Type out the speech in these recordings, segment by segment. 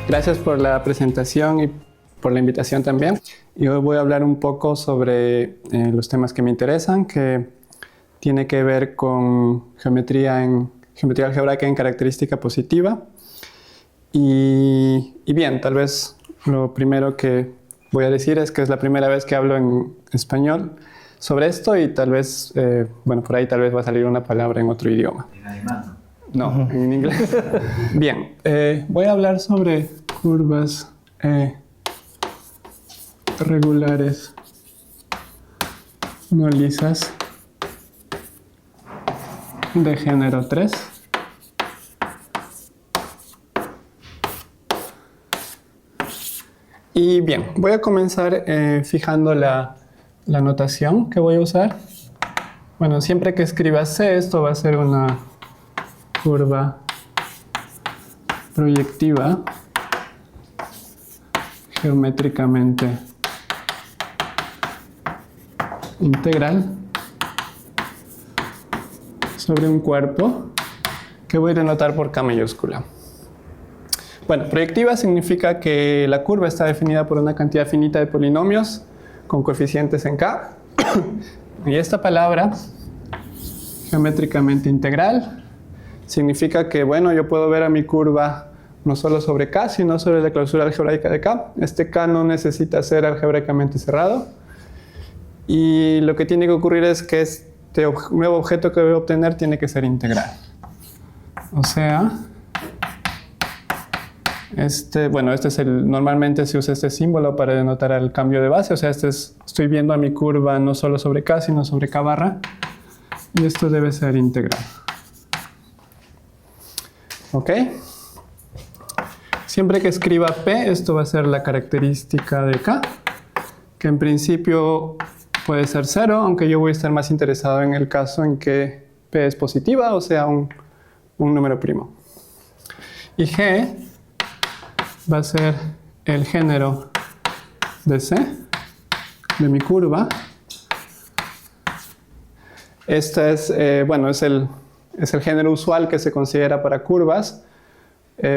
Gracias por la presentación y por la invitación también. Y hoy voy a hablar un poco sobre los temas que me interesan, que tiene que ver con geometría algebraica en característica positiva. Y bien, tal vez lo primero que voy a decir es que es la primera vez que hablo en español sobre esto y tal vez, bueno, por ahí tal vez va a salir una palabra en otro idioma. ¿En alemán? No, en inglés. Bien, voy a hablar sobre curvas regulares no lisas de género 3. Y bien, voy a comenzar fijando la notación que voy a usar. Bueno, siempre que escriba C, esto va a ser una curva proyectiva geométricamente integral sobre un cuerpo que voy a denotar por K mayúscula. Bueno, proyectiva significa que la curva está definida por una cantidad finita de polinomios con coeficientes en K. Y esta palabra, geométricamente integral, significa que, bueno, yo puedo ver a mi curva no solo sobre K, sino sobre la clausura algebraica de K. Este K no necesita ser algebraicamente cerrado. Y lo que tiene que ocurrir es que este nuevo objeto que voy a obtener tiene que ser integral. O sea, normalmente se usa este símbolo para denotar el cambio de base. O sea, estoy viendo a mi curva no solo sobre K, sino sobre K barra. Y esto debe ser integral. ¿Ok? Siempre que escriba P, esto va a ser la característica de K, que en principio puede ser 0, aunque yo voy a estar más interesado en el caso en que P es positiva, o sea, un número primo. Y G va a ser el género de C, de mi curva. Este es el género usual que se considera para curvas.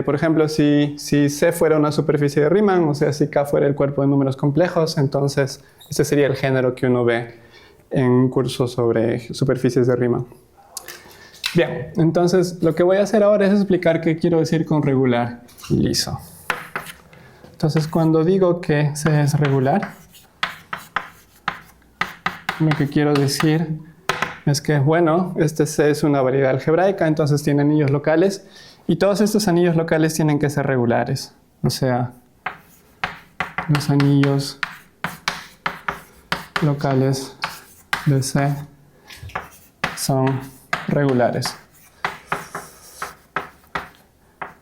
Por ejemplo, si C fuera una superficie de Riemann, o sea, si K fuera el cuerpo de números complejos, entonces este sería el género que uno ve en un curso sobre superficies de Riemann. Bien, entonces lo que voy a hacer ahora es explicar qué quiero decir con regular y liso. Entonces, cuando digo que C es regular, lo que quiero decir es que, bueno, este C es una variedad algebraica, entonces tiene anillos locales, y todos estos anillos locales tienen que ser regulares. O sea, los anillos locales de C son regulares.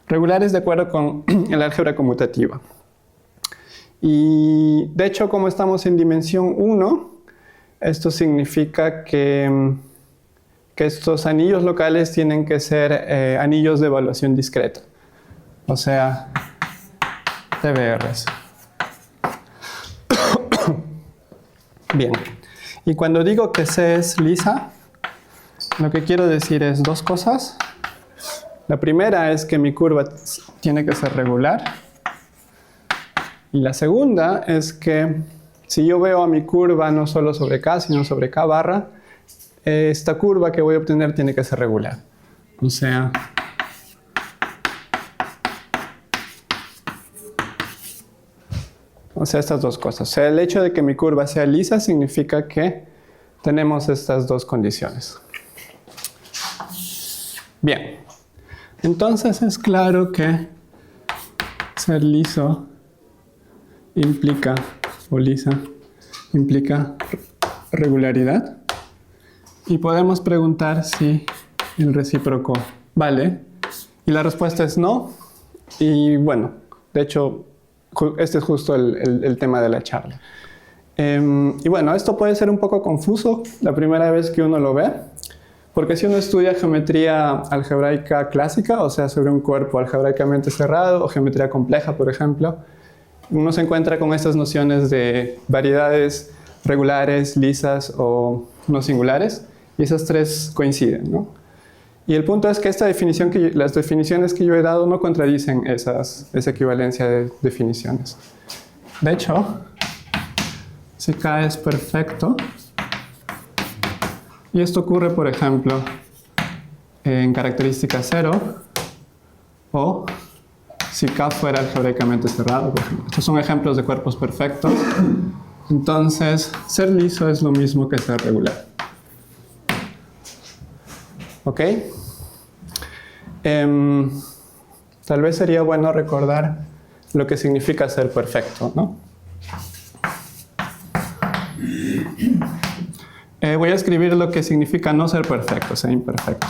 Regulares de acuerdo con el álgebra conmutativa. Y de hecho, como estamos en dimensión 1, esto significa que estos anillos locales tienen que ser anillos de evaluación discreta, o sea, TBRs. Bien, y cuando digo que C es lisa, lo que quiero decir es dos cosas. La primera es que mi curva tiene que ser regular. Y la segunda es que si yo veo a mi curva no solo sobre K, sino sobre K barra, esta curva que voy a obtener tiene que ser regular. O sea, estas dos cosas. O sea, el hecho de que mi curva sea lisa significa que tenemos estas dos condiciones. Bien. Entonces es claro que ser liso implica, o lisa, implica regularidad. Y podemos preguntar si el recíproco vale. Y la respuesta es no. Y bueno, de hecho, este es justo el tema de la charla. Y bueno, esto puede ser un poco confuso la primera vez que uno lo ve, porque si uno estudia geometría algebraica clásica, o sea, sobre un cuerpo algebraicamente cerrado, o geometría compleja, por ejemplo, uno se encuentra con estas nociones de variedades regulares, lisas o no singulares, y esas tres coinciden, ¿no? Y el punto es que las definiciones que yo he dado no contradicen esa equivalencia de definiciones. De hecho, si K es perfecto, y esto ocurre, por ejemplo, en característica 0, o si K fuera algebraicamente cerrado, por ejemplo. Estos son ejemplos de cuerpos perfectos. Entonces, ser liso es lo mismo que ser regular. ¿Ok? Tal vez sería bueno recordar lo que significa ser perfecto, ¿no? Voy a escribir lo que significa no ser perfecto, ser imperfecto.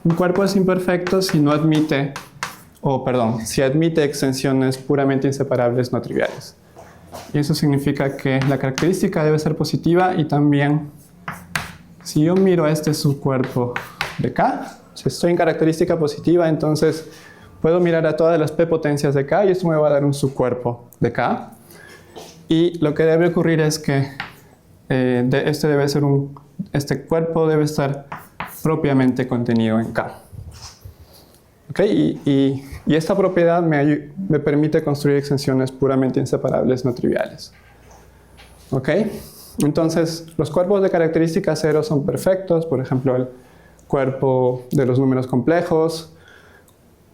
Un cuerpo es imperfecto si no admite, si admite extensiones puramente inseparables no triviales. Y eso significa que la característica debe ser positiva y también, si yo miro a este subcuerpo de K, si estoy en característica positiva, entonces puedo mirar a todas las P potencias de K y esto me va a dar un subcuerpo de K. Y lo que debe ocurrir es que este cuerpo debe estar propiamente contenido en K. ¿Okay? Y esta propiedad me permite construir extensiones puramente inseparables no triviales. ¿Okay? Entonces, los cuerpos de característica 0 son perfectos, por ejemplo, el cuerpo de los números complejos,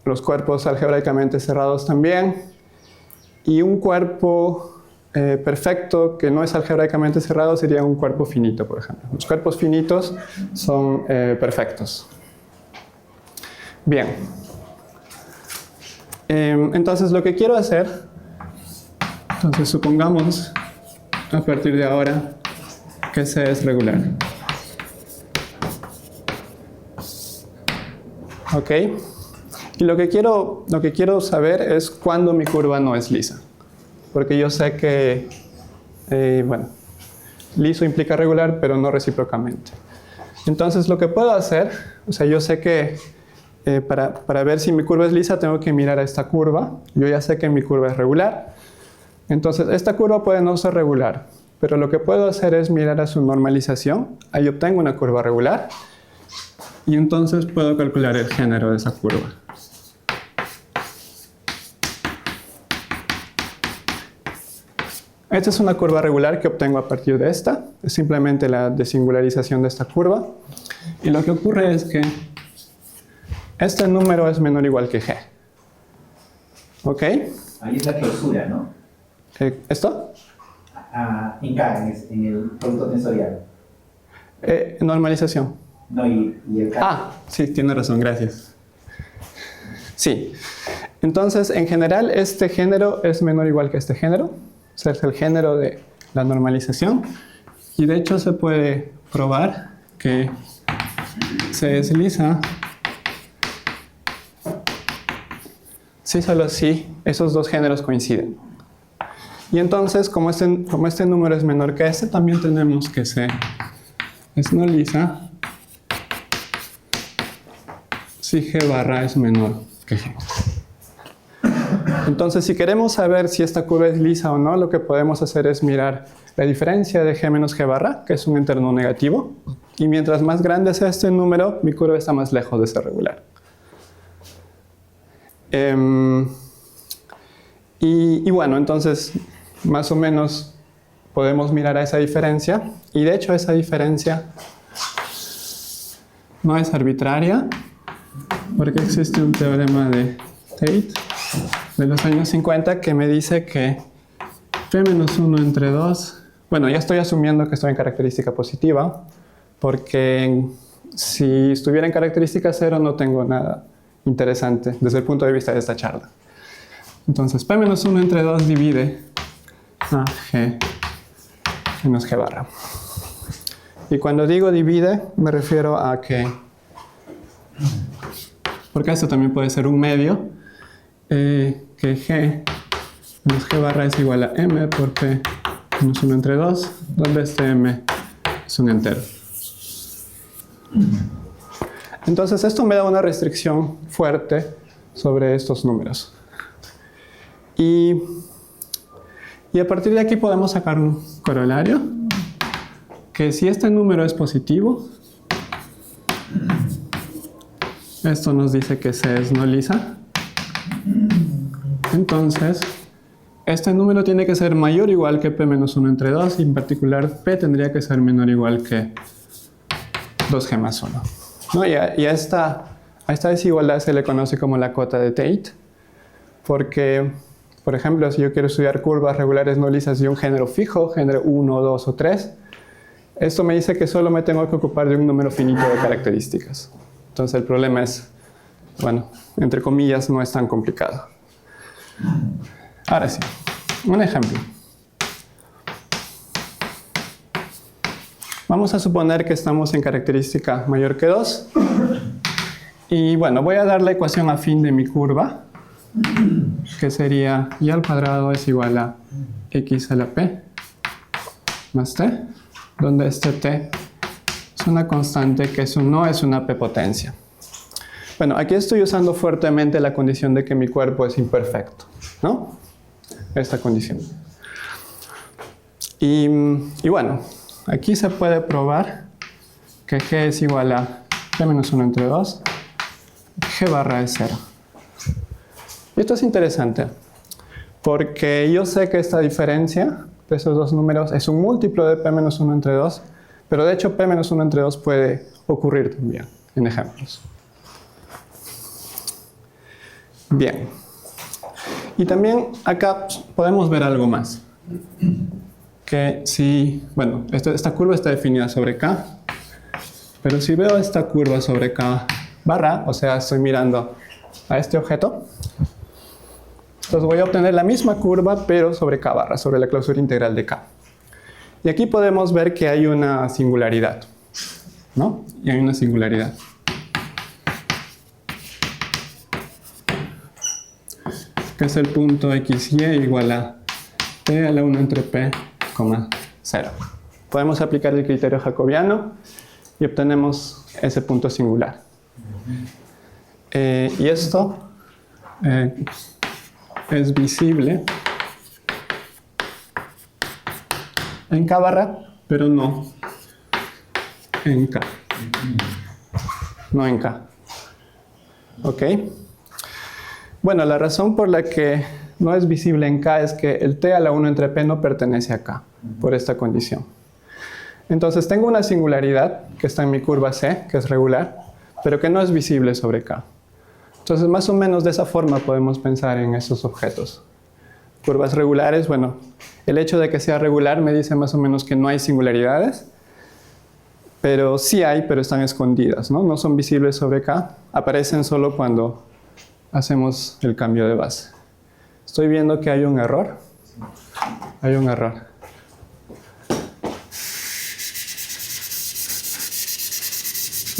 los cuerpos algebraicamente cerrados también, y un cuerpo perfecto que no es algebraicamente cerrado sería un cuerpo finito, por ejemplo. Los cuerpos finitos son perfectos. Bien. Entonces, lo que quiero hacer, supongamos a partir de ahora que C es regular. ¿Ok? Y lo que quiero saber es cuándo mi curva no es lisa. Porque yo sé que, liso implica regular, pero no recíprocamente. Entonces, lo que puedo hacer, yo sé que para ver si mi curva es lisa, tengo que mirar a esta curva. Yo ya sé que mi curva es regular. Entonces, esta curva puede no ser regular, pero lo que puedo hacer es mirar a su normalización. Ahí obtengo una curva regular. Y entonces puedo calcular el género de esa curva. Esta es una curva regular que obtengo a partir de esta. Es simplemente la desingularización de esta curva. Y lo que ocurre es que este número es menor o igual que G. ¿Ok? Ahí es la clausura, ¿no? ¿Esto? En K, en el producto tensorial. Normalización. No, y el K. Sí, tiene razón, gracias. Sí. Entonces, en general, este género es menor o igual que este género. O sea, es el género de la normalización. Y de hecho se puede probar que se desliza si solo si esos dos géneros coinciden. Y entonces, como este número es menor que este, también tenemos que se desliza si G barra es menor que G. Entonces, si queremos saber si esta curva es lisa o no, lo que podemos hacer es mirar la diferencia de G menos G barra, que es un interno negativo. Y mientras más grande sea este número, mi curva está más lejos de ser regular. Y bueno, entonces, más o menos podemos mirar a esa diferencia. Y de hecho, esa diferencia no es arbitraria, porque existe un teorema de Tate de los años 50 que me dice que P-1 entre 2, bueno, ya estoy asumiendo que estoy en característica positiva, porque si estuviera en característica 0 no tengo nada interesante desde el punto de vista de esta charla. Entonces, P-1 entre 2 divide a G menos G barra. Y cuando digo divide, me refiero a que, porque esto también puede ser un medio, que G Menos g barra es igual a m por p menos 1 entre 2, donde este m es un entero. Entonces esto me da una restricción fuerte sobre estos números. Y a partir de aquí podemos sacar un corolario, que si este número es positivo, esto nos dice que C es no lisa. Entonces, este número tiene que ser mayor o igual que p menos 1 entre 2, y en particular p tendría que ser menor o igual que 2g más 1. ¿No? Y a esta desigualdad se le conoce como la cota de Tate, porque, por ejemplo, si yo quiero estudiar curvas regulares no lisas de un género fijo, género 1, 2 o 3, esto me dice que solo me tengo que ocupar de un número finito de características. Entonces el problema es, bueno, entre comillas, no es tan complicado. Ahora sí, un ejemplo. Vamos a suponer que estamos en característica mayor que 2. Y bueno, voy a dar la ecuación afín de mi curva, que sería y al cuadrado es igual a x a la p más t, donde este t es una constante que no es una p potencia. Bueno, aquí estoy usando fuertemente la condición de que mi cuerpo es imperfecto, ¿no? Esta condición. Y bueno, aquí se puede probar que g es igual a p menos 1 entre 2, g barra es 0. Y esto es interesante, porque yo sé que esta diferencia de esos dos números es un múltiplo de p menos 1 entre 2, pero de hecho p menos 1 entre 2 puede ocurrir también en ejemplos. Bien. Y también acá podemos ver algo más. Que si, bueno, esta curva está definida sobre K, pero si veo esta curva sobre K barra, o sea, estoy mirando a este objeto, entonces voy a obtener la misma curva, pero sobre K barra, sobre la clausura integral de K. Y aquí podemos ver que hay una singularidad, ¿no? Y hay una singularidad. Que es el punto xy igual a p a la 1 entre p, 0. Podemos aplicar el criterio jacobiano y obtenemos ese punto singular. Y esto es visible en K barra, pero no en K. No en K. ¿Ok? Bueno, la razón por la que no es visible en K es que el t a la 1 entre p no pertenece a K, por esta condición. Entonces tengo una singularidad que está en mi curva C, que es regular, pero que no es visible sobre K. Entonces más o menos de esa forma podemos pensar en estos objetos. Curvas regulares, bueno, el hecho de que sea regular me dice más o menos que no hay singularidades, pero sí hay, pero están escondidas, ¿no? No son visibles sobre K, aparecen solo cuando hacemos el cambio de base. Estoy viendo que hay un error. Hay un error.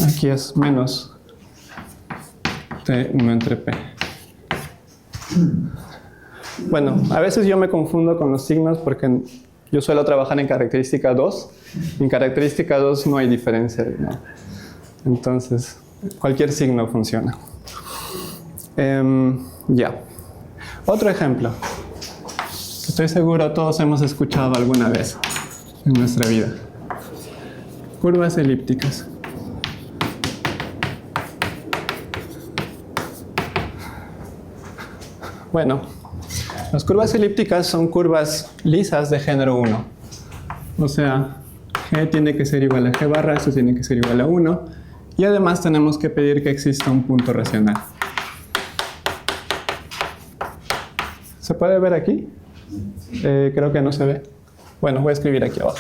Aquí es menos T1 entre P. Bueno, a veces yo me confundo con los signos porque yo suelo trabajar en característica 2. En característica 2 no hay diferencia, ¿no? Entonces, cualquier signo funciona. Ya. Otro ejemplo. Estoy seguro todos hemos escuchado alguna vez en nuestra vida. Curvas elípticas. Bueno, las curvas elípticas son curvas lisas de género 1. O sea, G tiene que ser igual a G barra, eso tiene que ser igual a 1. Y además tenemos que pedir que exista un punto racional. ¿Se puede ver aquí? Creo que no se ve. Bueno, voy a escribir aquí abajo.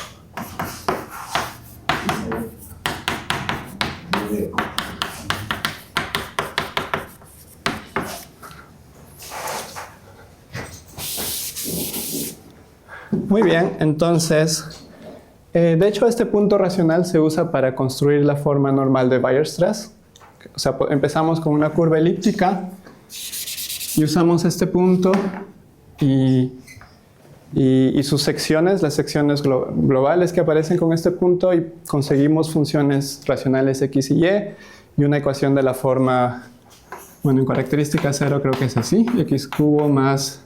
Muy bien, entonces, de hecho este punto racional se usa para construir la forma normal de Weierstrass. O sea, empezamos con una curva elíptica y usamos este punto y sus secciones, las secciones globales que aparecen con este punto, y conseguimos funciones racionales x y y una ecuación de la forma, bueno, en característica 0 creo que es así, x cubo más,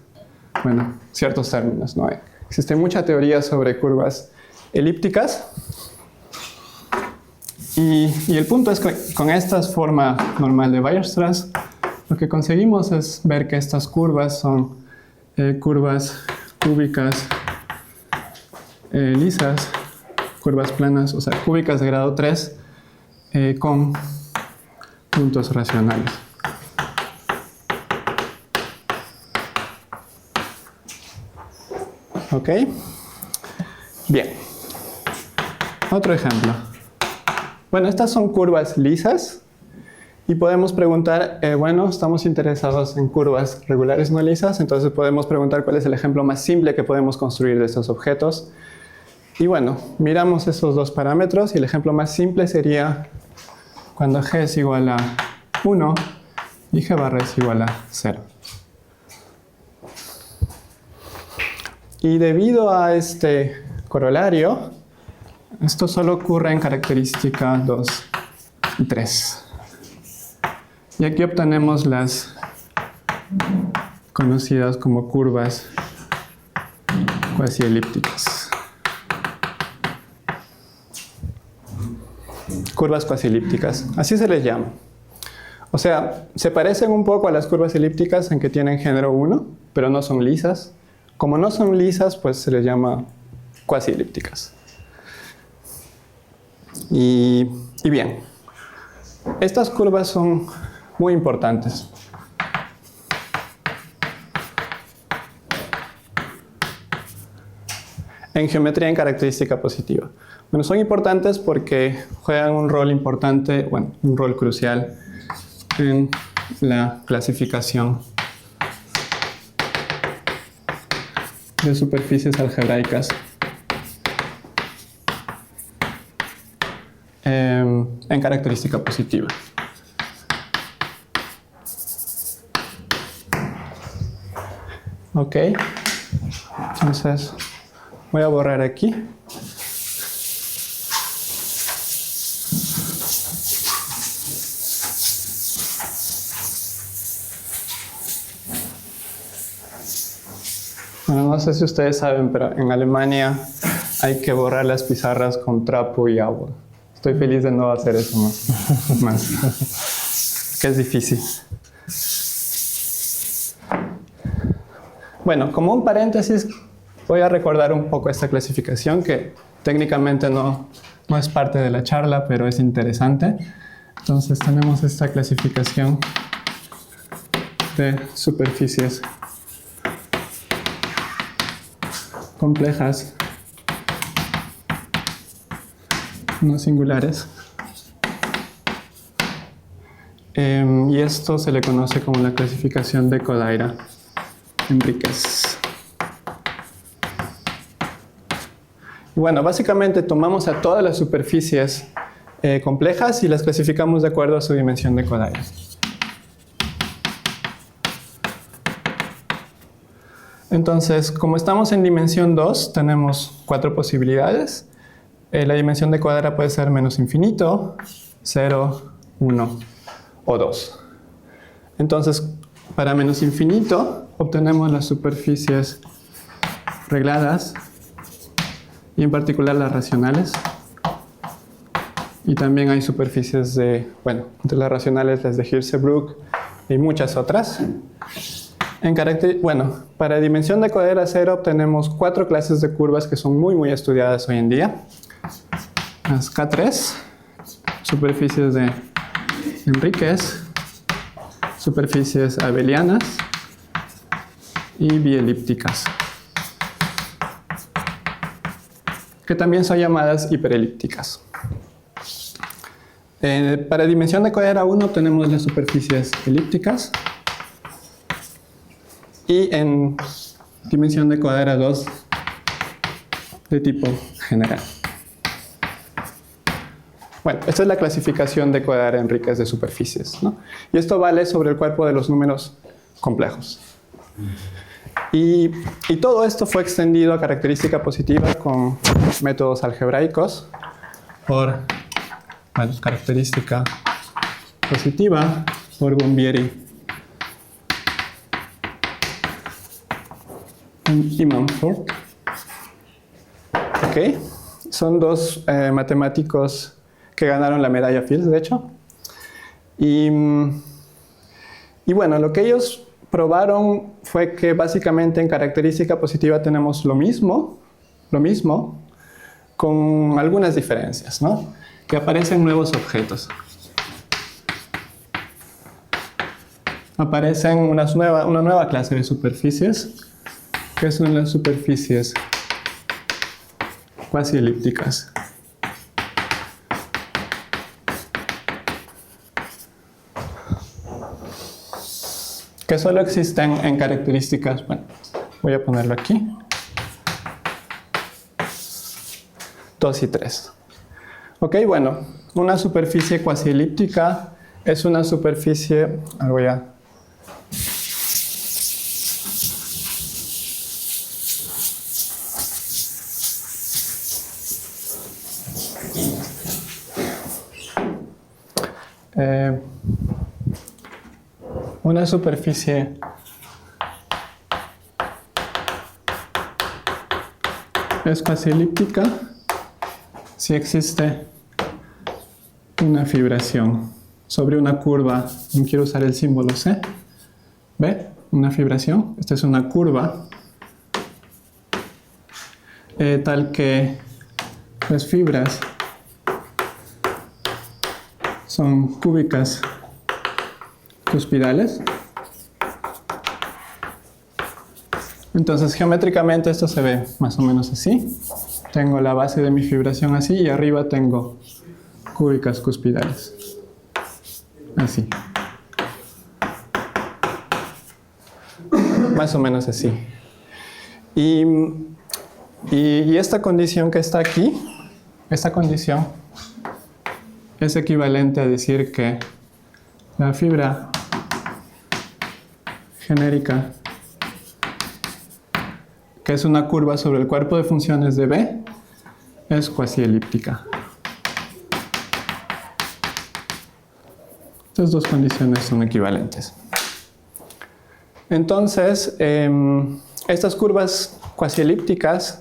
bueno, ciertos términos, ¿no? Existe mucha teoría sobre curvas elípticas. Y el punto es que con esta forma normal de Weierstrass, lo que conseguimos es ver que estas curvas son curvas cúbicas lisas, curvas planas, o sea, cúbicas de grado 3 con puntos racionales. ¿Ok? Bien. Otro ejemplo. Bueno, estas son curvas lisas y podemos preguntar, bueno, estamos interesados en curvas regulares no lisas, entonces podemos preguntar cuál es el ejemplo más simple que podemos construir de estos objetos. Y bueno, miramos esos dos parámetros y el ejemplo más simple sería cuando g es igual a 1 y g barra es igual a 0. Y debido a este corolario, esto solo ocurre en característica 2 y 3. Y aquí obtenemos las conocidas como curvas cuasi elípticas. Curvas cuasi elípticas, así se les llama. O sea, se parecen un poco a las curvas elípticas en que tienen género 1, pero no son lisas. Como no son lisas, pues se les llama cuasi elípticas. Y bien, estas curvas son muy importantes. En geometría en característica positiva. Bueno, son importantes porque juegan un rol importante, bueno, un rol crucial en la clasificación de superficies algebraicas en característica positiva. Ok, entonces voy a borrar aquí. Bueno, no sé si ustedes saben, pero en Alemania hay que borrar las pizarras con trapo y agua. Estoy feliz de no hacer eso más. Que es difícil. Bueno, como un paréntesis, voy a recordar un poco esta clasificación que técnicamente no es parte de la charla, pero es interesante. Entonces tenemos esta clasificación de superficies complejas no singulares. Y esto se le conoce como la clasificación de Kodaira-Enríquez. Bueno, básicamente tomamos a todas las superficies complejas y las clasificamos de acuerdo a su dimensión de Kodaira. Entonces, como estamos en dimensión 2, tenemos 4 posibilidades. La dimensión de Kodaira puede ser menos infinito, 0, 1 o 2. Entonces, para menos infinito, obtenemos las superficies regladas y en particular las racionales. Y también hay superficies de, bueno, entre las racionales las de Hirzebruch y muchas otras. Bueno, para dimensión de Kodaira 0 obtenemos 4 clases de curvas que son muy estudiadas hoy en día. Las K3, superficies de Enríquez, superficies abelianas y bielípticas, que también son llamadas hiperelípticas. Para dimensión de Kodaira 1 tenemos las superficies elípticas y en dimensión de Kodaira 2 de tipo general. Bueno, esta es la clasificación de Kodaira-Enríquez de superficies, ¿no? Y esto vale sobre el cuerpo de los números complejos. Y todo esto fue extendido a característica positiva con métodos algebraicos por, bueno, característica positiva por Bombieri y Mumford. Ok, son dos matemáticos que ganaron la medalla Fields, de hecho. Y bueno, lo que ellos probaron fue que básicamente en característica positiva tenemos lo mismo, con algunas diferencias, ¿no? Que aparecen nuevos objetos. Aparecen una nueva clase de superficies, que son las superficies cuasi elípticas. Que solo existen en características, bueno, voy a ponerlo aquí, 2 y 3. Ok, bueno, una superficie cuasi elíptica es una superficie, voy a una superficie es cuasi elíptica si existe una fibración sobre una curva, no quiero usar el símbolo C, ¿ve? Una fibración, esta es una curva tal que las fibras son cúbicas cuspidales. Entonces geométricamente esto se ve más o menos así. Tengo la base de mi fibración así y arriba tengo cúbicas cuspidales. Así. Más o menos así. Y esta condición que está aquí, esta condición es equivalente a decir que la fibra genérica, que es una curva sobre el cuerpo de funciones de B, es cuasi elíptica. Estas dos condiciones son equivalentes. Entonces, estas curvas cuasi elípticas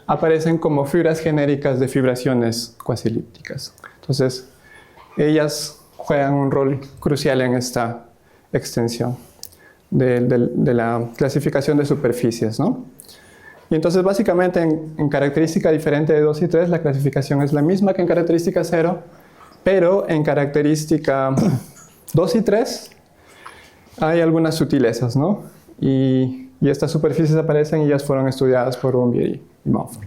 aparecen como fibras genéricas de fibraciones cuasi elípticas. Entonces, ellas juegan un rol crucial en esta extensión de la clasificación de superficies, ¿no? Y entonces básicamente en característica diferente de 2 y 3 la clasificación es la misma que en característica 0, pero en característica 2 y 3 hay algunas sutilezas, ¿no? Y estas superficies aparecen y ellas fueron estudiadas por Bombieri y Mumford.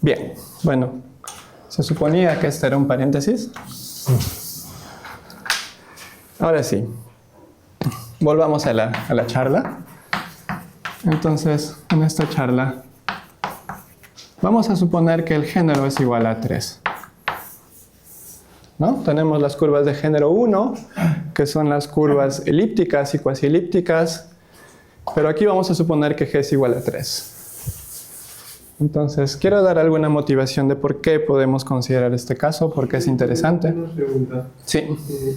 Bien, bueno, se suponía que este era un paréntesis. Ahora sí, volvamos a la charla. Entonces, en esta charla, vamos a suponer que el género es igual a 3. ¿No? Tenemos las curvas de género 1, que son las curvas elípticas y cuasi elípticas, pero aquí vamos a suponer que G es igual a 3. Entonces, quiero dar alguna motivación de por qué podemos considerar este caso, por qué es interesante. Una pregunta. Sí.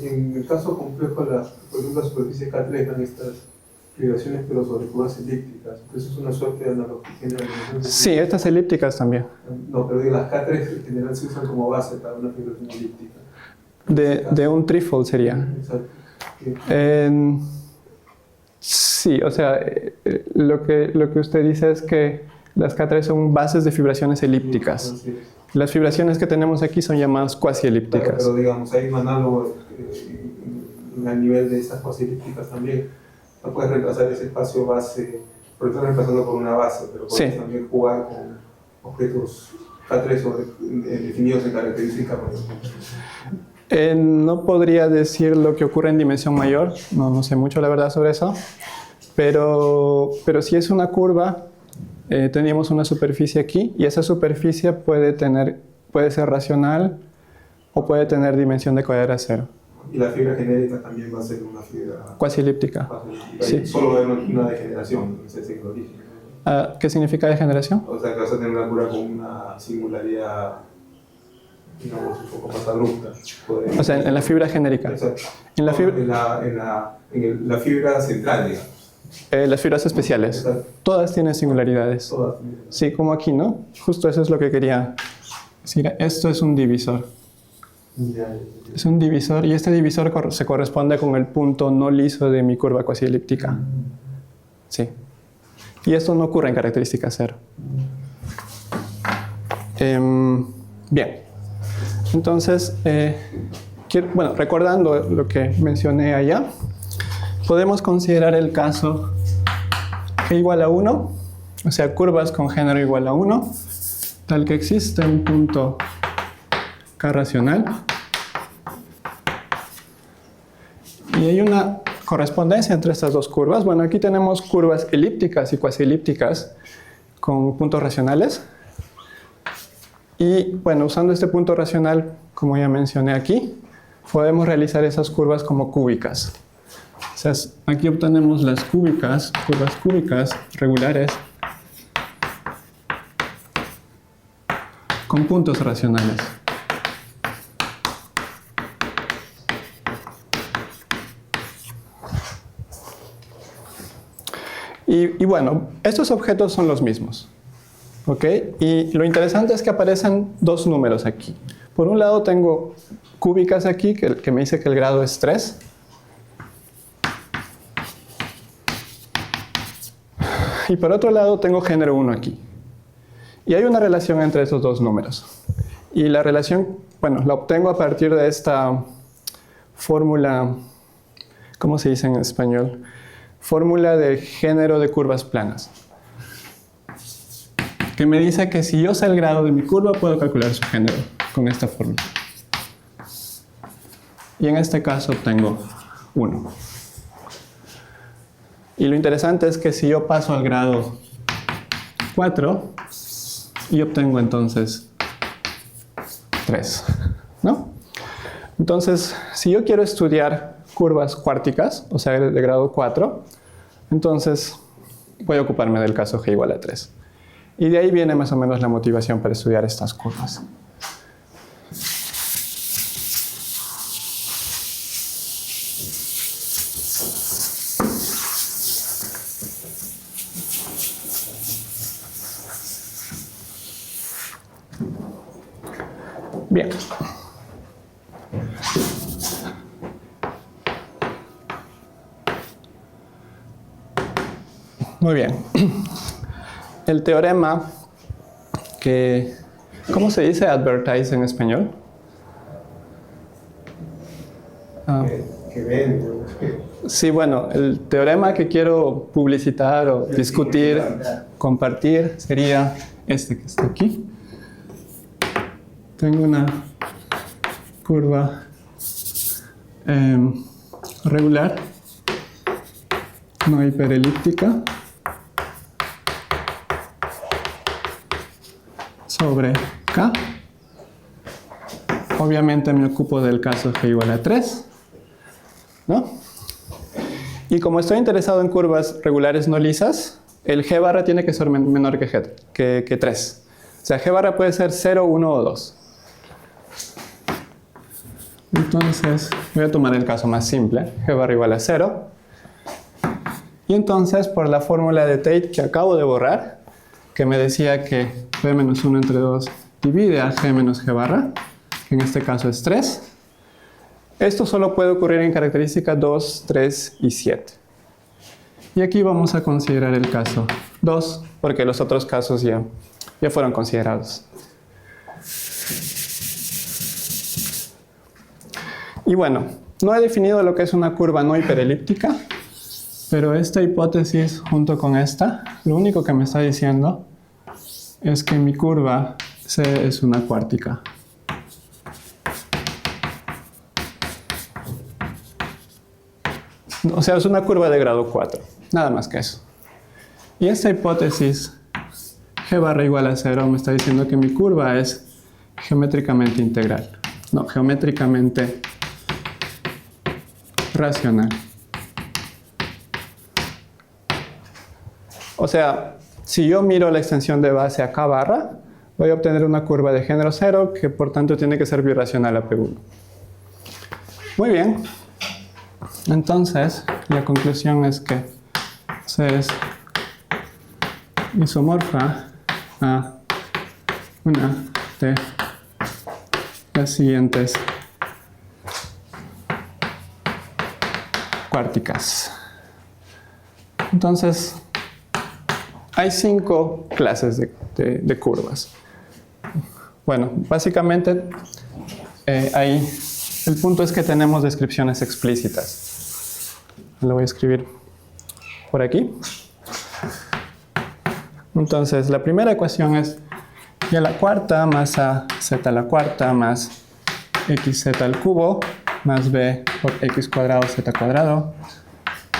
En el caso complejo, por ejemplo, la superficie K3 dan estas fibraciones, pero sobre curvas elípticas. Entonces es una suerte de analogía general. Sí, estas elípticas también. No, pero las K3 en general se usan como base para una fibración elíptica. De un trifold sería. Exacto. Sí, o sea, lo que usted dice es que las K3 son bases de fibraciones elípticas. Las fibraciones que tenemos aquí son llamadas cuasi elípticas. Claro, pero digamos, hay un análogo a nivel de estas cuasi elípticas también. No puedes reemplazar ese espacio base, porque estás reemplazando por una base, pero puedes también jugar con objetos K3 definidos en característica, por ejemplo. No podría decir lo que ocurre en dimensión mayor, no sé mucho la verdad sobre eso, pero si es una curva, teníamos una superficie aquí y esa superficie puede ser racional o puede tener dimensión de cuadrada 0. Y la fibra genérica también va a ser una fibra cuasi elíptica. Sí. Solo va a haber una degeneración, ese es el origen. ¿Qué significa degeneración? O sea que vas a tener una curva con una singularidad, digamos, un poco más abrupta. O sea, en la fibra genérica. Exacto. En la fibra, la fibra central, digamos. las fibras especiales. Exacto. Todas tienen singularidades. Todas. Sí, como aquí, ¿no? Justo eso es lo que quería decir. Esto es un divisor. Es un divisor y este divisor se corresponde con el punto no liso de mi curva cuasi elíptica. Sí. Y esto no ocurre en característica cero. Bien. Entonces, bueno, recordando lo que mencioné allá, podemos considerar el caso g igual a 1, o sea, curvas con género igual a 1, tal que existe un punto K racional. Y hay una correspondencia entre estas dos curvas. Bueno, aquí tenemos curvas elípticas y cuasi elípticas con puntos racionales. Y bueno, usando este punto racional, como ya mencioné aquí, podemos realizar esas curvas como cúbicas. O sea, aquí obtenemos las cúbicas, curvas cúbicas regulares con puntos racionales. Y bueno, estos objetos son los mismos. ¿Ok? Y lo interesante es que aparecen dos números aquí. Por un lado tengo cúbicas aquí, que me dice que el grado es 3. Y por otro lado tengo género 1 aquí. Y hay una relación entre estos dos números. Y la relación, bueno, la obtengo a partir de esta fórmula, ¿cómo se dice en español? Fórmula de género de curvas planas. Que me dice que si yo sé el grado de mi curva, puedo calcular su género con esta fórmula. Y en este caso obtengo 1. Y lo interesante es que si yo paso al grado 4, y obtengo entonces 3, ¿no? Entonces, si yo quiero estudiar curvas cuárticas, o sea, de grado 4, entonces voy a ocuparme del caso g igual a 3. Y de ahí viene más o menos la motivación para estudiar estas curvas. Bien. Muy bien. El teorema que... ¿Cómo se dice advertise en español? Que vende. Sí, bueno, el teorema que quiero publicitar o discutir, compartir, sería este que está aquí. Tengo una curva regular, no hiperelíptica, sobre K. Obviamente me ocupo del caso g igual a 3, ¿no? Y como estoy interesado en curvas regulares no lisas, el g barra tiene que ser menor que 3. O sea, g barra puede ser 0, 1 o 2. Entonces, voy a tomar el caso más simple, g barra igual a 0. Y entonces, por la fórmula de Tate que acabo de borrar, que me decía que b menos 1 entre 2 divide a g menos g barra, que en este caso es 3. Esto solo puede ocurrir en características 2, 3 y 7. Y aquí vamos a considerar el caso 2, porque los otros casos ya fueron considerados. Y bueno, no he definido lo que es una curva no hiperelíptica, pero esta hipótesis junto con esta, lo único que me está diciendo es que mi curva C es una cuártica. O sea, es una curva de grado 4, nada más que eso. Y esta hipótesis g barra igual a 0 me está diciendo que mi curva es geométricamente integral. No, geométricamente racional. O sea, si yo miro la extensión de base a K barra, voy a obtener una curva de género 0 que por tanto tiene que ser birracional a P1. Muy bien. Entonces, la conclusión es que C es isomorfa a una de las siguientes cuárticas. Entonces, hay 5 clases de curvas. Bueno, básicamente, el punto es que tenemos descripciones explícitas. Lo voy a escribir por aquí. Entonces, la primera ecuación es y a la cuarta más az a la cuarta más xz al cubo más b por x cuadrado z cuadrado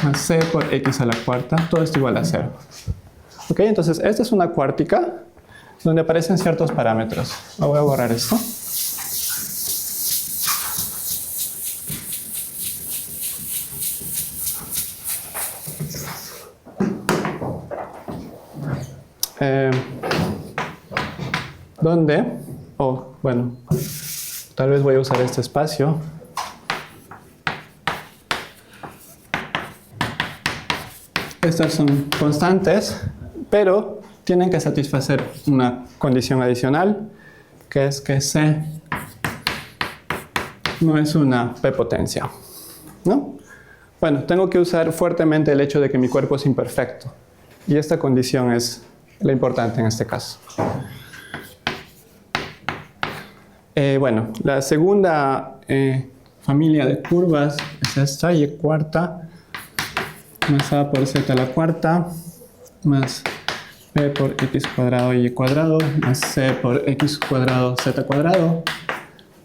más c por x a la cuarta, todo esto igual a 0. Ok, entonces esta es una cuártica donde aparecen ciertos parámetros. Voy a borrar esto. Donde, bueno, tal vez voy a usar este espacio. Estas son constantes, pero tienen que satisfacer una condición adicional, que es que C no es una P potencia, ¿no? Bueno, tengo que usar fuertemente el hecho de que mi cuerpo es imperfecto, y esta condición es la importante en este caso. Bueno, la segunda familia de curvas es esta, y cuarta más a por z a la cuarta más b por x cuadrado y cuadrado más c por x cuadrado z cuadrado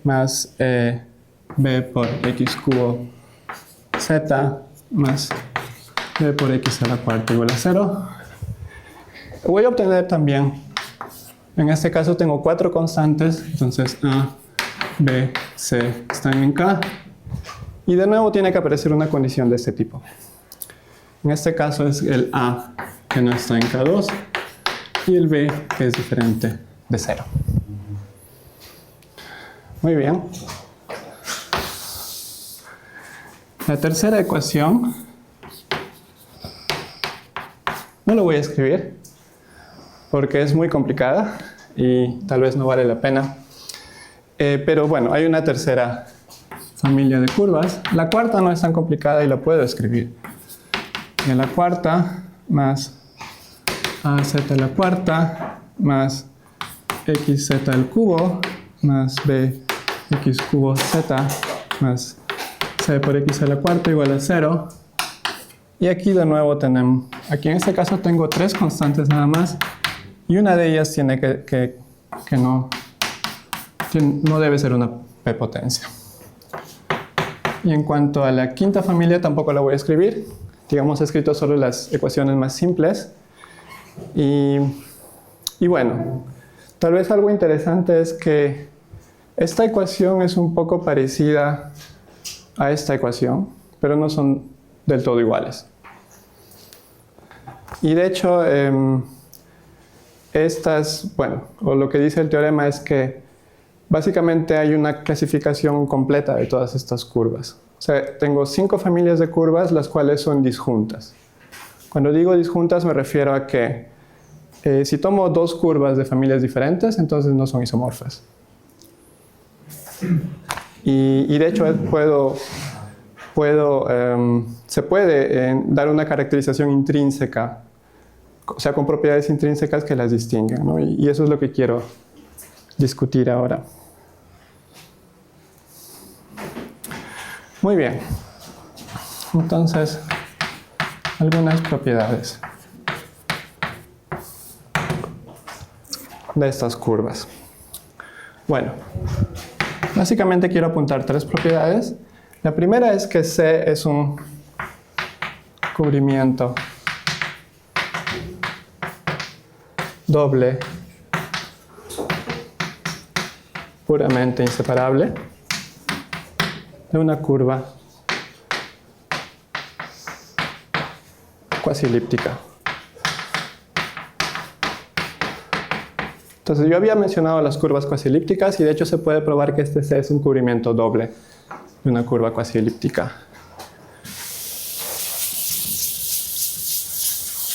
más b por x cubo z más b por x a la cuarta igual a 0. Voy a obtener también, en este caso tengo 4 constantes, entonces A, B, C están en K. Y de nuevo tiene que aparecer una condición de este tipo. En este caso es el A que no está en K2 y el B que es diferente de 0. Muy bien. La tercera ecuación no lo voy a escribir porque es muy complicada y tal vez no vale la pena. Pero bueno, hay una tercera familia de curvas. La cuarta no es tan complicada y la puedo escribir. Y la cuarta más az a la cuarta más xz al cubo más b x cubo z más c por x a la cuarta igual a 0. Y aquí de nuevo tenemos, aquí en este caso tengo 3 constantes nada más. Y una de ellas tiene que no debe ser una P potencia. Y en cuanto a la quinta familia, tampoco la voy a escribir. Digamos, he escrito solo las ecuaciones más simples. Y bueno, tal vez algo interesante es que esta ecuación es un poco parecida a esta ecuación, pero no son del todo iguales. Y de hecho, o lo que dice el teorema es que básicamente hay una clasificación completa de todas estas curvas. O sea, tengo 5 familias de curvas, las cuales son disjuntas. Cuando digo disjuntas me refiero a que si tomo 2 curvas de familias diferentes, entonces no son isomorfas. Y de hecho se puede dar una caracterización intrínseca, o sea, con propiedades intrínsecas que las distinguen, ¿no? Y eso es lo que quiero discutir ahora. Muy bien. Entonces, algunas propiedades de estas curvas. Bueno, básicamente quiero apuntar 3 propiedades. La primera es que C es un cubrimiento doble puramente inseparable de una curva cuasi elíptica. Entonces yo había mencionado las curvas cuasi elípticas y de hecho se puede probar que este C es un cubrimiento doble de una curva cuasi elíptica.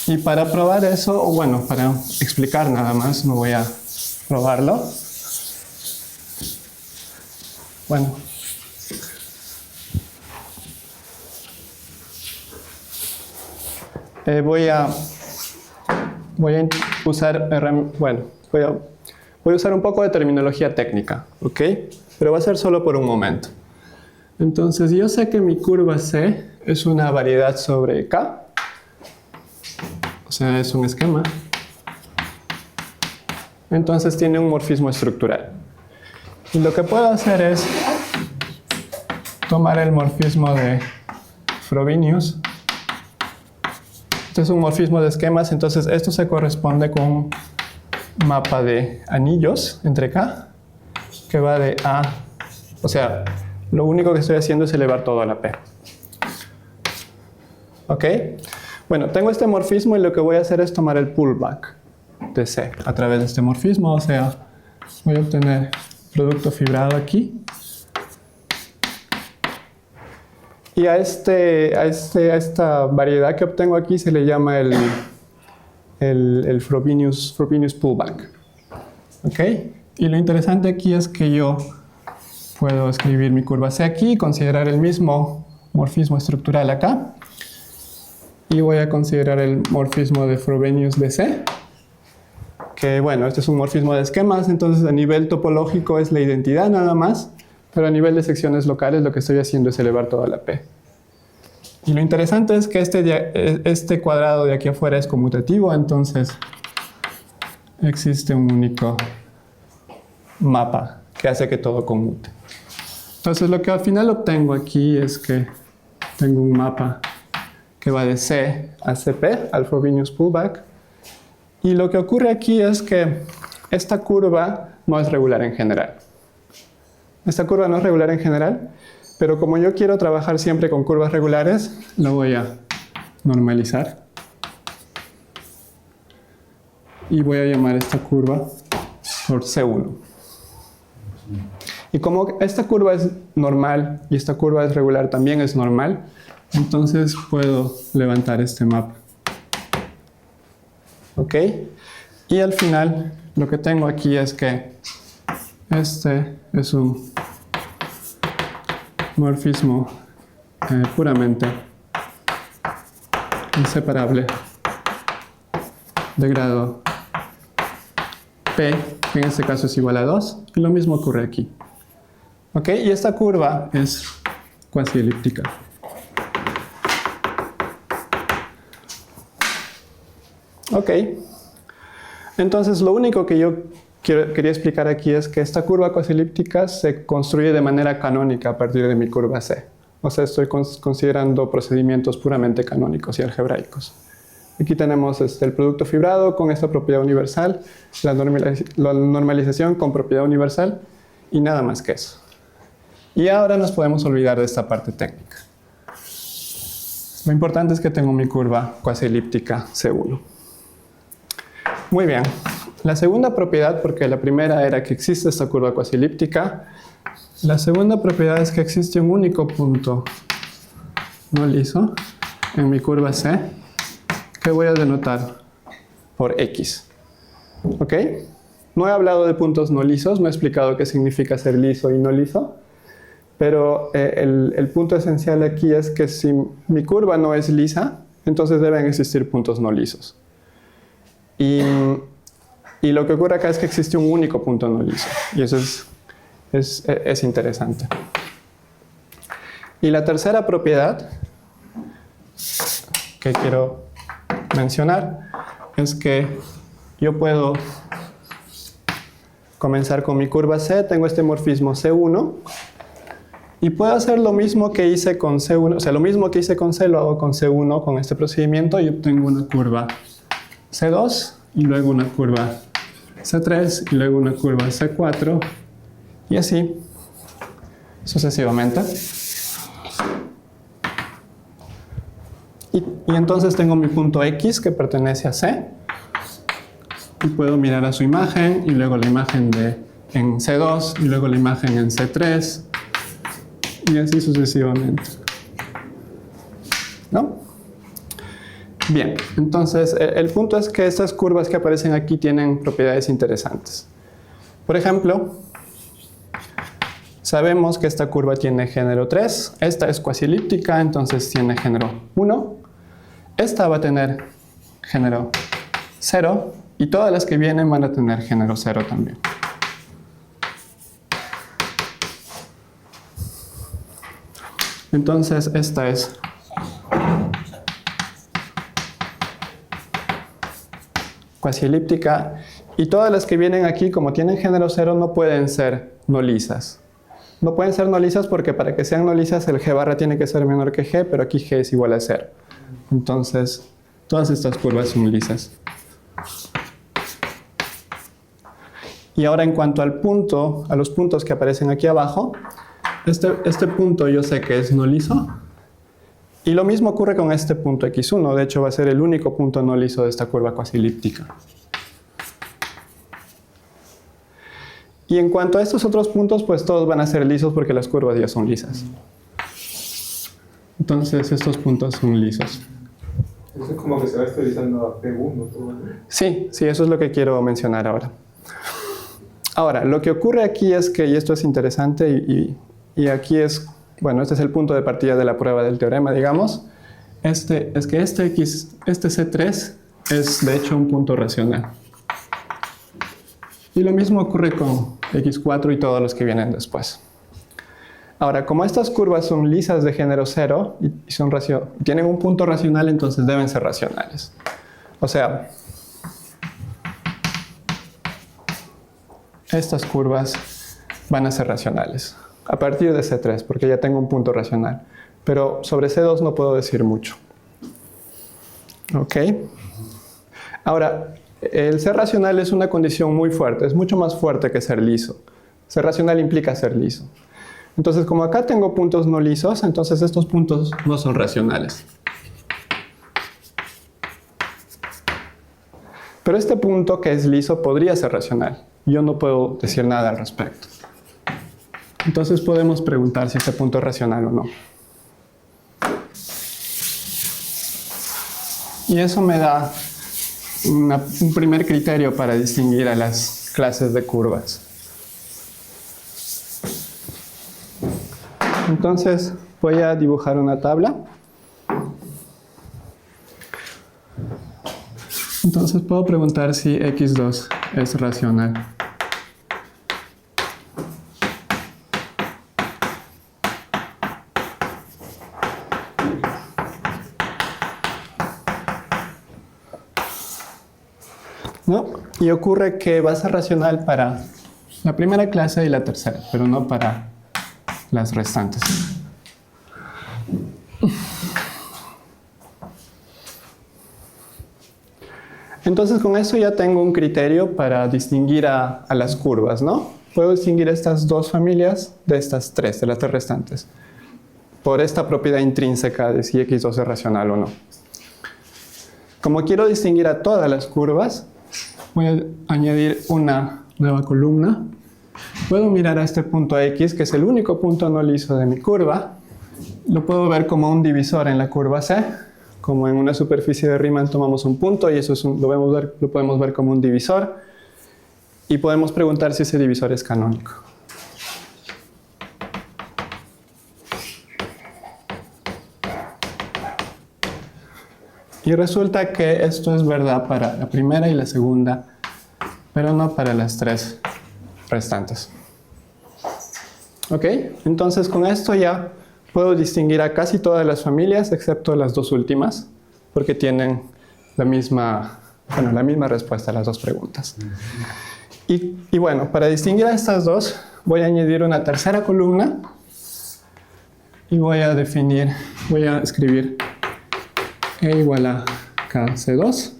Y para probar eso, o bueno, para explicar nada más, no voy a probarlo. Bueno. Voy a usar, voy a usar un poco de terminología técnica, ¿ok? Pero va a ser solo por un momento. Entonces, yo sé que mi curva C es una variedad sobre K. O sea, es un esquema. Entonces, tiene un morfismo estructural. Y lo que puedo hacer es tomar el morfismo de Frobenius. Este es un morfismo de esquemas, entonces esto se corresponde con un mapa de anillos entre K, que va de A, o sea, lo único que estoy haciendo es elevar todo a la P. ¿Ok? Bueno, tengo este morfismo y lo que voy a hacer es tomar el pullback de C a través de este morfismo, o sea, voy a obtener producto fibrado aquí. Y a esta variedad que obtengo aquí se le llama el Frobenius pullback. ¿Ok? Y lo interesante aquí es que yo puedo escribir mi curva C aquí, considerar el mismo morfismo estructural acá. Y voy a considerar el morfismo de Frobenius de C. Que bueno, este es un morfismo de esquemas, entonces a nivel topológico es la identidad nada más. Pero a nivel de secciones locales lo que estoy haciendo es elevar toda la P. Y lo interesante es que este cuadrado de aquí afuera es conmutativo, entonces existe un único mapa que hace que todo conmute. Entonces lo que al final obtengo aquí es que tengo un mapa que va de C a CP, al Frobenius pullback. Y lo que ocurre aquí es que esta curva no es regular en general. Esta curva no es regular en general, pero como yo quiero trabajar siempre con curvas regulares, lo voy a normalizar. Y voy a llamar esta curva por C1. Y como esta curva es normal y esta curva es regular también es normal, entonces puedo levantar este mapa. ¿Ok? Y al final lo que tengo aquí es que este es un morfismo puramente inseparable de grado P, que en este caso es igual a 2, y lo mismo ocurre aquí. ¿Ok? Y esta curva es cuasi elíptica. Ok. Entonces, lo único que yo quería explicar aquí es que esta curva cuasi elíptica se construye de manera canónica a partir de mi curva C. O sea, estoy considerando procedimientos puramente canónicos y algebraicos. Aquí tenemos el producto fibrado con esta propiedad universal, la normalización con propiedad universal y nada más que eso. Y ahora nos podemos olvidar de esta parte técnica. Lo importante es que tengo mi curva cuasi elíptica C1. Muy bien. La segunda propiedad, porque la primera era que existe esta curva cuasi elíptica, la segunda propiedad es que existe un único punto no liso en mi curva C que voy a denotar por X. ¿Ok? No he hablado de puntos no lisos, no he explicado qué significa ser liso y no liso, pero el punto esencial aquí es que si mi curva no es lisa, entonces deben existir puntos no lisos. Y lo que ocurre acá es que existe un único punto no liso, y eso es interesante. Y la tercera propiedad que quiero mencionar es que yo puedo comenzar con mi curva C, tengo este morfismo C1, y puedo hacer lo mismo que hice con C1, o sea, lo mismo que hice con C lo hago con C1 con este procedimiento y obtengo una curva C2 y luego una curva C3 y luego una curva C4 y así sucesivamente. Y entonces tengo mi punto X que pertenece a C. Y puedo mirar a su imagen, y luego la imagen en C2, y luego la imagen en C3, y así sucesivamente. ¿No? Bien, entonces el punto es que estas curvas que aparecen aquí tienen propiedades interesantes. Por ejemplo, sabemos que esta curva tiene género 3, esta es cuasi elíptica, entonces tiene género 1, esta va a tener género 0, y todas las que vienen van a tener género 0 también. Entonces esta es cuasi elíptica, y todas las que vienen aquí, como tienen género 0, no pueden ser no lisas. No pueden ser no lisas porque para que sean no lisas el G barra tiene que ser menor que G, pero aquí G es igual a 0. Entonces, todas estas curvas son lisas. Y ahora en cuanto al punto, a los puntos que aparecen aquí abajo, este punto yo sé que es no liso. Y lo mismo ocurre con este punto x1. De hecho, va a ser el único punto no liso de esta curva cuasi elíptica. Y en cuanto a estos otros puntos, pues todos van a ser lisos porque las curvas ya son lisas. Entonces, estos puntos son lisos. Eso es como que se va esterilizando a P1, ¿no? Sí, eso es lo que quiero mencionar ahora. Ahora, lo que ocurre aquí es que, y esto es interesante, y aquí es, bueno, este es el punto de partida de la prueba del teorema, digamos, es que este C3 es de hecho un punto racional. Y lo mismo ocurre con x4 y todos los que vienen después. Ahora, como estas curvas son lisas de género 0 y tienen un punto racional, entonces deben ser racionales. O sea, estas curvas van a ser racionales a partir de C3, porque ya tengo un punto racional. Pero sobre C2 no puedo decir mucho. ¿Ok? Ahora, el ser racional es una condición muy fuerte, es mucho más fuerte que ser liso. Ser racional implica ser liso. Entonces, como acá tengo puntos no lisos, entonces estos puntos no son racionales. Pero este punto que es liso podría ser racional. Yo no puedo decir nada al respecto. Entonces podemos preguntar si este punto es racional o no. Y eso me da un primer criterio para distinguir a las clases de curvas. Entonces voy a dibujar una tabla. Entonces puedo preguntar si x2 es racional. ¿No? Y ocurre que va a ser racional para la primera clase y la tercera, pero no para las restantes. Entonces con eso ya tengo un criterio para distinguir a las curvas, ¿no? Puedo distinguir estas dos familias de estas tres, de las tres restantes, por esta propiedad intrínseca de si x2 es racional o no. Como quiero distinguir a todas las curvas, voy a añadir una nueva columna. Puedo mirar a este punto X, que es el único punto no liso de mi curva. Lo puedo ver como un divisor en la curva C. Como en una superficie de Riemann tomamos un punto y eso lo podemos ver como un divisor. Y podemos preguntar si ese divisor es canónico. Y resulta que esto es verdad para la primera y la segunda, pero no para las tres restantes. ¿Ok? Entonces con esto ya puedo distinguir a casi todas las familias, excepto las dos últimas, porque tienen la misma respuesta a las dos preguntas. Y bueno, para distinguir a estas dos, voy a añadir una tercera columna y voy a escribir E igual a KC2.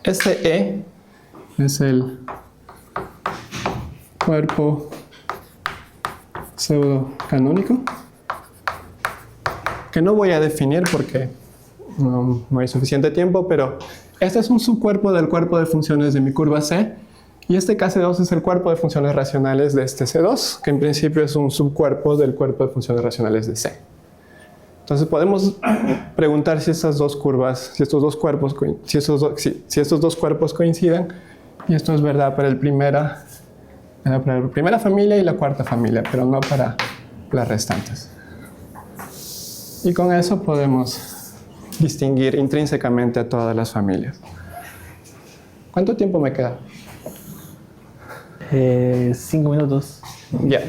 Este E es el cuerpo pseudo canónico. que no voy a definir porque no hay suficiente tiempo, pero este es un subcuerpo del cuerpo de funciones de mi curva C, y este K2 es el cuerpo de funciones racionales de este C2, que en principio es un subcuerpo del cuerpo de funciones racionales de C. Entonces podemos preguntar si estas dos curvas, si estos dos cuerpos coinciden, y esto es verdad para la primera familia y la cuarta familia, pero no para las restantes. Y con eso podemos distinguir intrínsecamente a todas las familias. ¿Cuánto tiempo me queda? 5 minutos. Ya.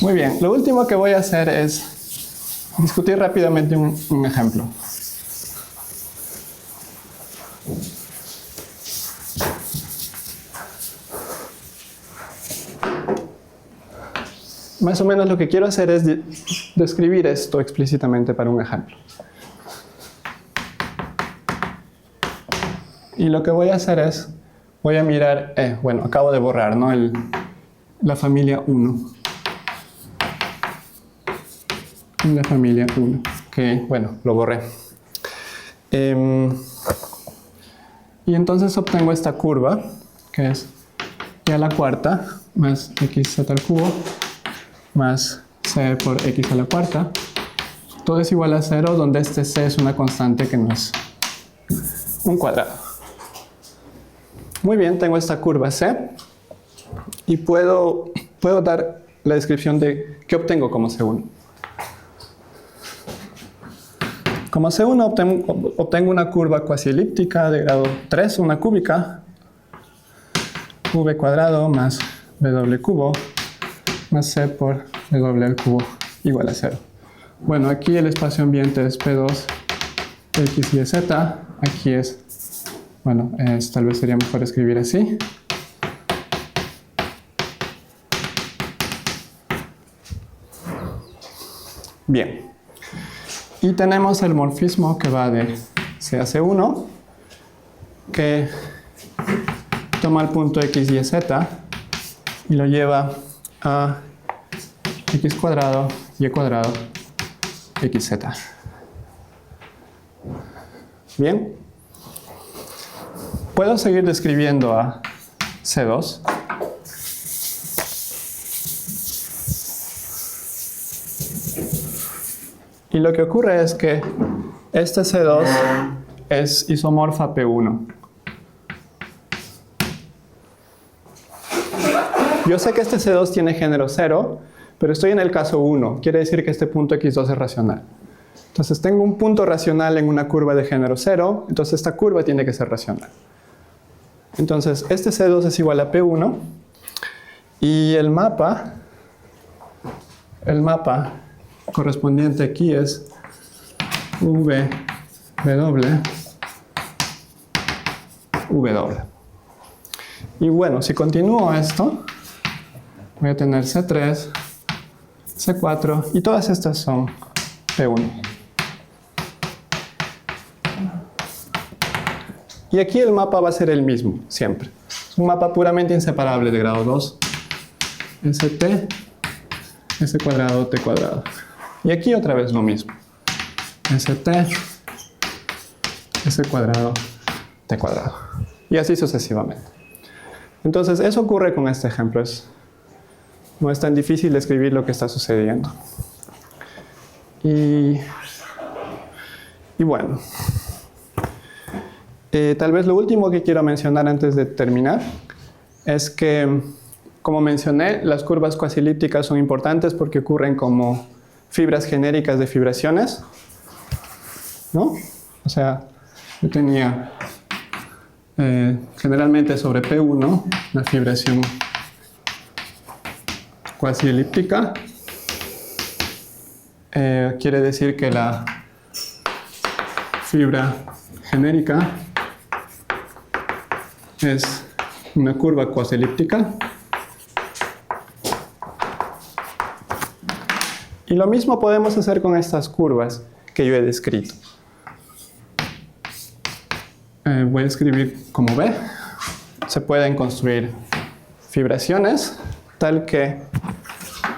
Muy bien. Lo último que voy a hacer es discutir rápidamente un ejemplo. Más o menos lo que quiero hacer es describir esto explícitamente para un ejemplo. Y lo que voy a hacer es, voy a mirar, bueno, acabo de borrar, ¿no? La familia 1. La familia 1, que, bueno, lo borré. Y entonces obtengo esta curva, que es y a la cuarta, más xz al cubo, más c por x a la cuarta. Todo es igual a 0, donde este c es una constante que no es un cuadrado. Muy bien, tengo esta curva C y puedo dar la descripción de qué obtengo como C1. Como C1 obtengo una curva cuasi elíptica de grado 3, una cúbica, v cuadrado más w cubo más c por w al cubo igual a 0. Bueno, aquí el espacio ambiente es P2, X y Z. Aquí es, bueno, tal vez sería mejor escribir así. Bien. Y tenemos el morfismo que va de C a C1, que toma el punto X y Z y lo lleva a X cuadrado, Y cuadrado, XZ. Bien. Puedo seguir describiendo a C2. Y lo que ocurre es que este C2 es isomorfa P1. Yo sé que este C2 tiene género 0, pero estoy en el caso 1. Quiere decir que este punto X2 es racional. Entonces tengo un punto racional en una curva de género 0, entonces esta curva tiene que ser racional. Entonces este C2 es igual a P1 y el mapa correspondiente aquí es V, W, W. Y bueno, si continúo esto, voy a tener C3, C4 y todas estas son P1. Y aquí el mapa va a ser el mismo, siempre. Es un mapa puramente inseparable de grado 2. ST, S cuadrado, T cuadrado. Y aquí otra vez lo mismo. ST, S cuadrado, T cuadrado. Y así sucesivamente. Entonces, eso ocurre con este ejemplo. No es tan difícil describir lo que está sucediendo. Y bueno. Tal vez lo último que quiero mencionar antes de terminar es que, como mencioné, las curvas cuasi elípticas son importantes porque ocurren como fibras genéricas de fibraciones, ¿no? O sea, yo tenía generalmente sobre P1 una fibración cuasi elíptica. Quiere decir que la fibra genérica es una curva cuasi elíptica. Y lo mismo podemos hacer con estas curvas que yo he descrito. Voy a escribir como B. Se pueden construir fibraciones tal que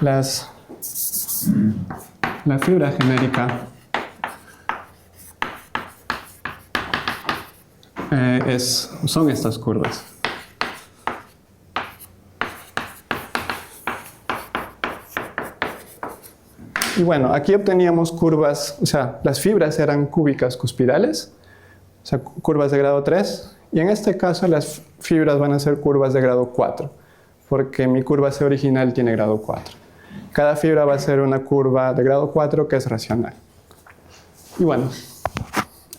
las la fibra genérica son estas curvas. Y bueno, aquí obteníamos curvas, o sea, las fibras eran cúbicas cuspidales, o sea, curvas de grado 3, y en este caso las fibras van a ser curvas de grado 4, porque mi curva C original tiene grado 4. Cada fibra va a ser una curva de grado 4 que es racional. Y bueno,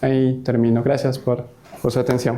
ahí termino. Gracias por su atención.